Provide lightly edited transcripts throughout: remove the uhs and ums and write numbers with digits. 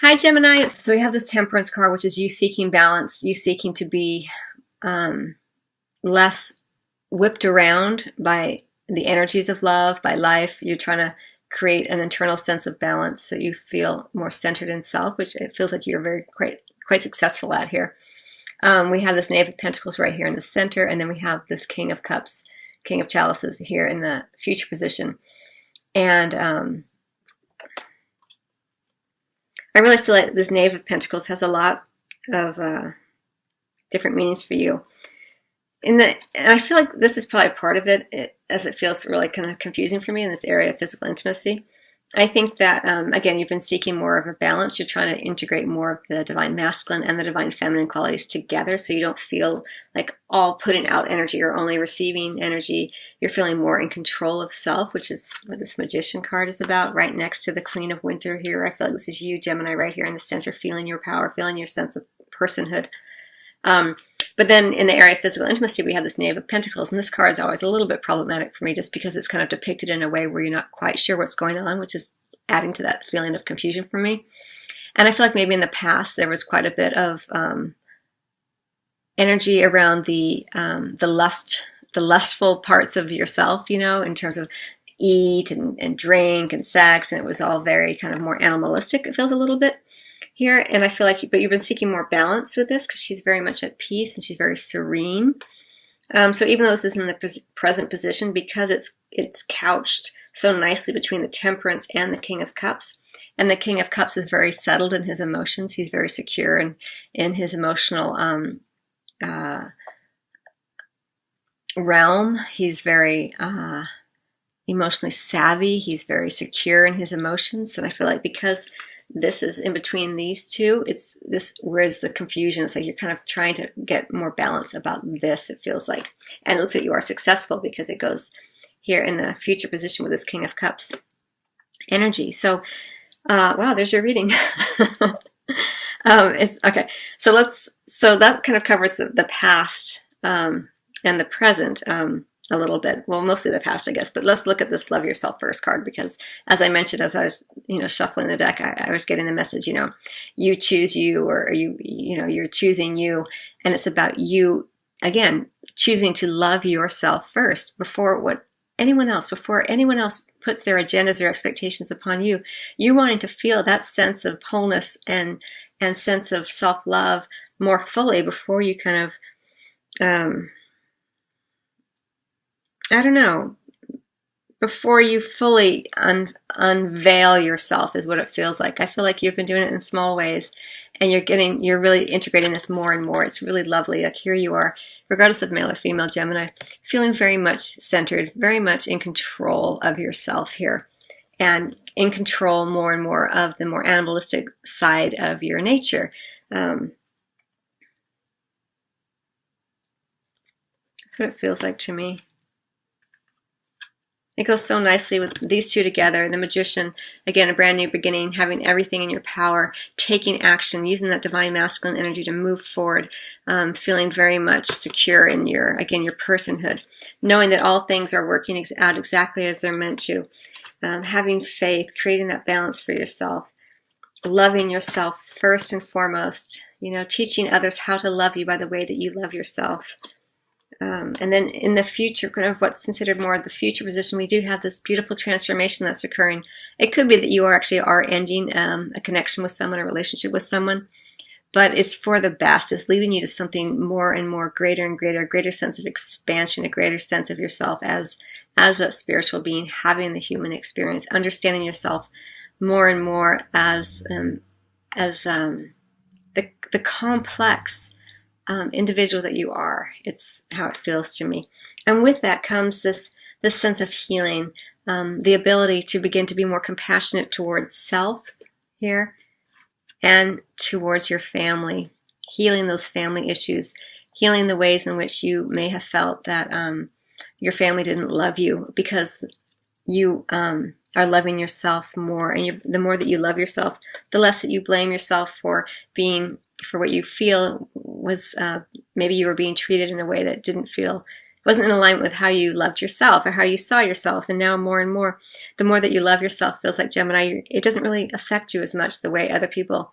Hi, Gemini. So we have this Temperance card, which is you seeking balance, you seeking to be less whipped around by the energies of love, by life. You're trying to create an internal sense of balance so you feel more centered in self, which it feels like you're very quite successful at here. We have this Knave of Pentacles right here in the center, and then we have this King of Cups, King of Chalices here in the future position. And I really feel like this Knave of Pentacles has a lot of different meanings for you. And I feel like this is probably part of it, as it feels really kind of confusing for me in this area of physical intimacy. I think that, again, you've been seeking more of a balance. You're trying to integrate more of the divine masculine and the divine feminine qualities together so you don't feel like all putting out energy or only receiving energy. You're feeling more in control of self, which is what this Magician card is about, right next to the Queen of Winter here. I feel like this is you, Gemini, right here in the center, feeling your power, feeling your sense of personhood. But then in the area of physical intimacy, we have this Knave of Pentacles, and this card is always a little bit problematic for me just because it's kind of depicted in a way where you're not quite sure what's going on, which is adding to that feeling of confusion for me. And I feel like maybe in the past there was quite a bit of energy around the lustful parts of yourself, you know, in terms of eat and drink and sex, and it was all very kind of more animalistic, it feels a little bit here. And I feel like but you've been seeking more balance with this because she's very much at peace and she's very serene. So even though this is in the present position, because it's couched so nicely between the Temperance and the King of Cups, and the King of Cups is very settled in his emotions. He's very secure in his emotional realm. He's very emotionally savvy. He's very secure in his emotions. And I feel like because this is in between these two, it's this, whereas the confusion, it's like you're kind of trying to get more balance about this, it feels like. And it looks like you are successful because it goes here in the future position with this King of Cups energy. So, wow, there's your reading. Okay. So that kind of covers the past and the present a little bit. Well, mostly the past, I guess. But let's look at this Love Yourself First card, because as I mentioned, as I was, shuffling the deck, I was getting the message, you choose you, or you're choosing you, and it's about you again choosing to love yourself first before anyone else puts their agendas or expectations upon you. You wanting to feel that sense of wholeness and sense of self-love more fully before you kind of before you fully unveil yourself is what it feels like. I feel like you've been doing it in small ways, and you're really integrating this more and more. It's really lovely. Like here you are, regardless of male or female Gemini, feeling very much centered, very much in control of yourself here, and in control more and more of the more animalistic side of your nature. That's what it feels like to me. It goes so nicely with these two together. The Magician, again, a brand new beginning, having everything in your power, taking action, using that divine masculine energy to move forward, feeling very much secure in your personhood, knowing that all things are working out exactly as they're meant to, having faith, creating that balance for yourself, loving yourself first and foremost, teaching others how to love you by the way that you love yourself. And then in the future, kind of what's considered more of the future position, we do have this beautiful transformation that's occurring. It could be that you are ending a connection with someone, a relationship with someone, but it's for the best. It's leading you to something more and more greater and greater sense of expansion, a greater sense of yourself as that spiritual being, having the human experience, understanding yourself more and more as the complex individual that you are. It's how it feels to me. And with that comes this sense of healing, the ability to begin to be more compassionate towards self here and towards your family, healing those family issues, healing the ways in which you may have felt that your family didn't love you because you are loving yourself more. And the more that you love yourself, the less that you blame yourself for what you feel was maybe you were being treated in a way that didn't feel wasn't in alignment with how you loved yourself or how you saw yourself. And now more and more, the more that you love yourself, feels like, Gemini, it doesn't really affect you as much the way other people,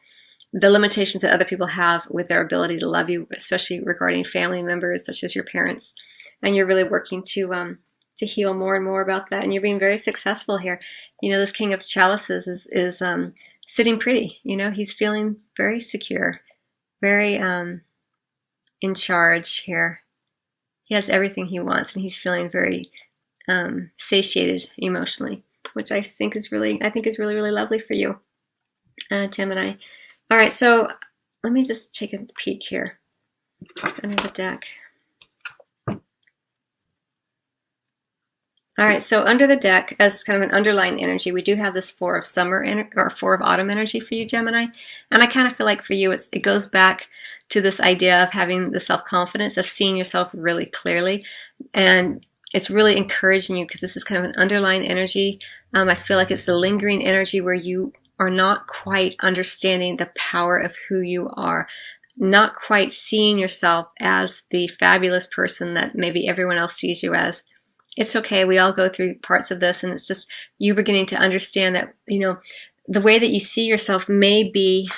the limitations that other people have with their ability to love you, especially regarding family members such as your parents. And you're really working to heal more and more about that. And you're being very successful here. You know, this King of Chalices is sitting pretty. You know, he's feeling very secure, very in charge here. He has everything he wants, and he's feeling very satiated emotionally, which I think is really, really lovely for you, Gemini. All right, so let me just take a peek here. It's under the deck. All right, so under the deck, as kind of an underlying energy, we do have this Four of Autumn energy for you, Gemini. And I kind of feel like for you, it goes back to this idea of having the self-confidence, of seeing yourself really clearly. And it's really encouraging you because this is kind of an underlying energy. I feel like it's the lingering energy where you are not quite understanding the power of who you are, not quite seeing yourself as the fabulous person that maybe everyone else sees you as. It's okay. We all go through parts of this, and it's just you beginning to understand that, you know, the way that you see yourself may be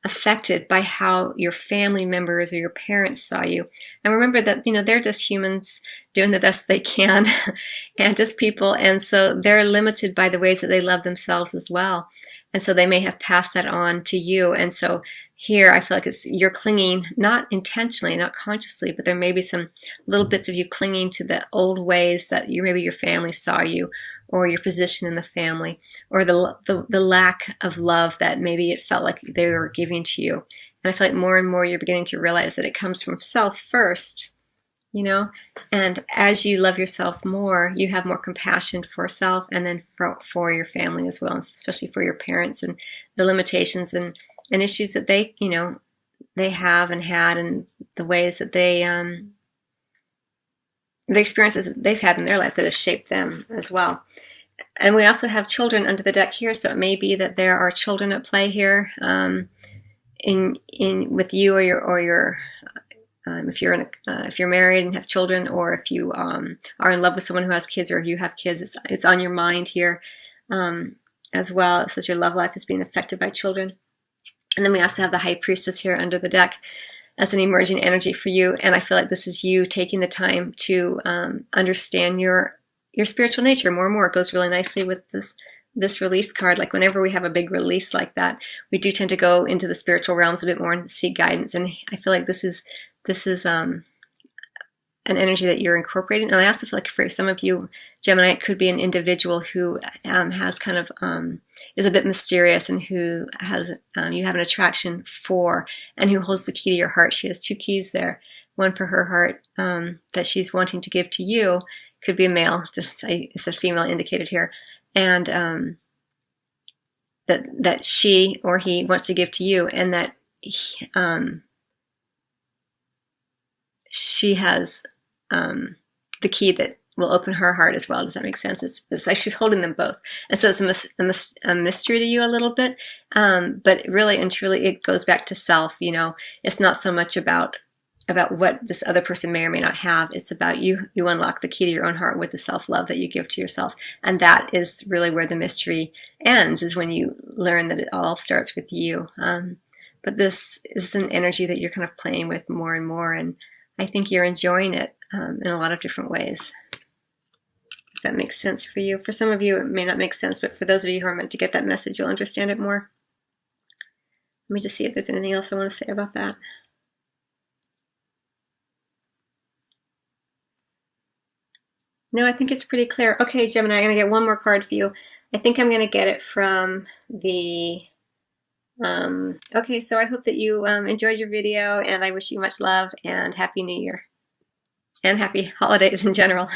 affected by how your family members or your parents saw you. And remember that, you know, they're just humans doing the best they can and just people. And so they're limited by the ways that they love themselves as well. And so they may have passed that on to you. And so here I feel like you're clinging, not intentionally, not consciously, but there may be some little bits of you clinging to the old ways that maybe your family saw you, or your position in the family, or the lack of love that maybe it felt like they were giving to you. And I feel like more and more you're beginning to realize that it comes from self first, you know, and as you love yourself more, you have more compassion for self and then for your family as well, especially for your parents and the limitations and issues that they, you know, they have and had, and the ways that they, the experiences that they've had in their life that have shaped them as well. And we also have children under the deck here, so it may be that there are children at play here, with you or your if you're married and have children, or if you are in love with someone who has kids, or you have kids, it's on your mind here as well. It says your love life is being affected by children. And then we also have the High Priestess here under the deck as an emerging energy for you. And I feel like this is you taking the time to understand your spiritual nature more and more. It goes really nicely with this release card. Like whenever we have a big release like that, we do tend to go into the spiritual realms a bit more and seek guidance. And I feel like this is an energy that you're incorporating. And I also feel like for some of you, Gemini, it could be an individual who has kind of is a bit mysterious, and who has you have an attraction for, and who holds the key to your heart. She has two keys there, one for her heart that she's wanting to give to you. Could be a male. It's a female indicated here, and that she or he wants to give to you, and that she has the key that will open her heart as well. Does that make sense? It's like she's holding them both. And so it's a mystery to you a little bit. But really and truly, it goes back to self. You know, it's not so much about what this other person may or may not have. It's about you unlock the key to your own heart with the self-love that you give to yourself. And that is really where the mystery ends, is when you learn that it all starts with you. But this is an energy that you're kind of playing with more and more. And I think you're enjoying it in a lot of different ways. If that makes sense for you. For some of you, it may not make sense, but for those of you who are meant to get that message, you'll understand it more. Let me just see if there's anything else I want to say about that. No, I think it's pretty clear. Okay, Gemini, I'm going to get one more card for you. I think I'm going to get it from the... okay, so I hope that you enjoyed your video, and I wish you much love and Happy New Year. And happy holidays in general.